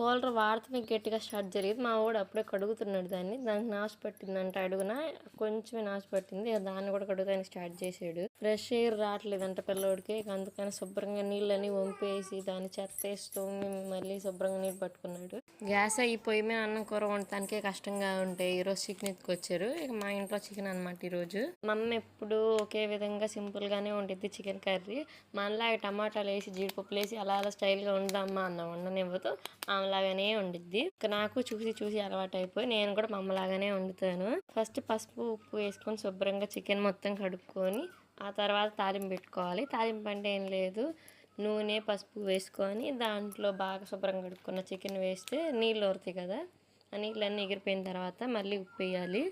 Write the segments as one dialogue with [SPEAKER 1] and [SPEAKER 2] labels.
[SPEAKER 1] Cooler వాడితే గట్టిగా start జరిగింది. మా వాడు అప్పుడే కడుగుతున్నాడు దాన్ని. దానికి నాచు పట్టిందంట అడుగున. కొంచెమే నాచు పట్టింది. ఇక దాన్ని కూడా కడుగుతానికి స్టార్ట్ చేసాడు. ఫ్రెష్ ఎయిర్ రావట్లేదంట పిల్లోడికి. ఇక అందుకని శుభ్రంగా నీళ్ళని వంపేసి దాన్ని చెత్తేసి తోమి మళ్ళీ శుభ్రంగా నీళ్ళు పట్టుకున్నాడు. గ్యాస్ అయిపోయి మీద అన్నం కూర వండటానికే కష్టంగా ఉంటాయి. ఈరోజు చికెన్ ఎత్తుకొచ్చారు. ఇక మా ఇంట్లో చికెన్ అనమాట ఈరోజు. మా అమ్మ ఎప్పుడు ఒకే విధంగా సింపుల్ గానే వండిద్ది చికెన్ కర్రీ. మనలా టమాటాలు వేసి జీడిపప్పులు వేసి అలా అలా స్టైల్గా వండమ్మా అన్న వండనివ్వదు. ఆమెలాగానే వండిద్ది. ఇక నాకు చూసి చూసి అలవాటు అయిపోయి నేను కూడా మా అమ్మలాగానే వండుతాను. ఫస్ట్ పసుపు ఉప్పు వేసుకొని శుభ్రంగా చికెన్ మొత్తం కడుక్కొని ఆ తర్వాత తాలింపు పెట్టుకోవాలి. తాలింపు అంటే ఏం లేదు, నూనె పసుపు వేసుకొని దాంట్లో బాగా శుభ్రంగా కడుక్కున్న చికెన్ వేస్తే నీళ్ళు ఊరుతాయి కదా, ఆ నీళ్ళన్నీ ఎగిరిపోయిన తర్వాత మళ్ళీ ఉప్పు వేయాలి.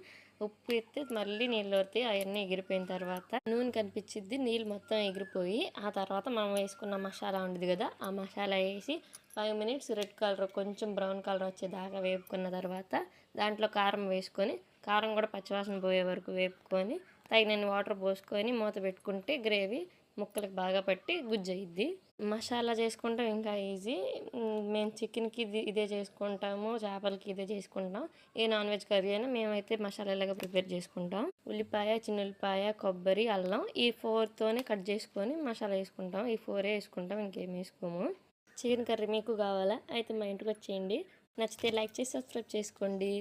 [SPEAKER 1] ఉప్పు ఎత్తే మళ్ళీ నీళ్ళు ఊరుతాయి. అవన్నీ ఎగిరిపోయిన తర్వాత నూనె కనిపించిద్ది, నీళ్ళు మొత్తం ఎగిరిపోయి ఆ తర్వాత మనం వేసుకున్న మసాలా ఉండదు కదా, ఆ మసాలా వేసి 5 minutes రెడ్ కలర్ కొంచెం బ్రౌన్ కలర్ వచ్చేదాకా వేపుకున్న తర్వాత దాంట్లో కారం వేసుకొని, కారం కూడా పచ్చివాసన పోయే వరకు వేపుకొని తగినన్ని వాటర్ పోసుకొని మూత పెట్టుకుంటే గ్రేవీ ముక్కలకు బాగా పట్టి గుజ్జు అయ్యిద్ది. మసాలా చేసుకుంటాం ఇంకా ఈజీ. మేము చికెన్కి ఇదే చేసుకుంటాము, చేపలకి ఇదే చేసుకుంటాం. ఏ నాన్ వెజ్ కర్రీ అయినా మేమైతే మసాలా ఇలాగా ప్రిపేర్ చేసుకుంటాం. ఉల్లిపాయ, చిన్న ఉల్లిపాయ, కొబ్బరి, అల్లం ఈ 4తోనే కట్ చేసుకొని మసాలా వేసుకుంటాం. ఈ 4 వేసుకుంటాం, ఇంకేం వేసుకోము. చికెన్ కర్రీ మీకు కావాలా? అయితే మా ఇంటికి వచ్చేయండి. నచ్చితే లైక్ చేసి సబ్స్క్రైబ్ చేసుకోండి.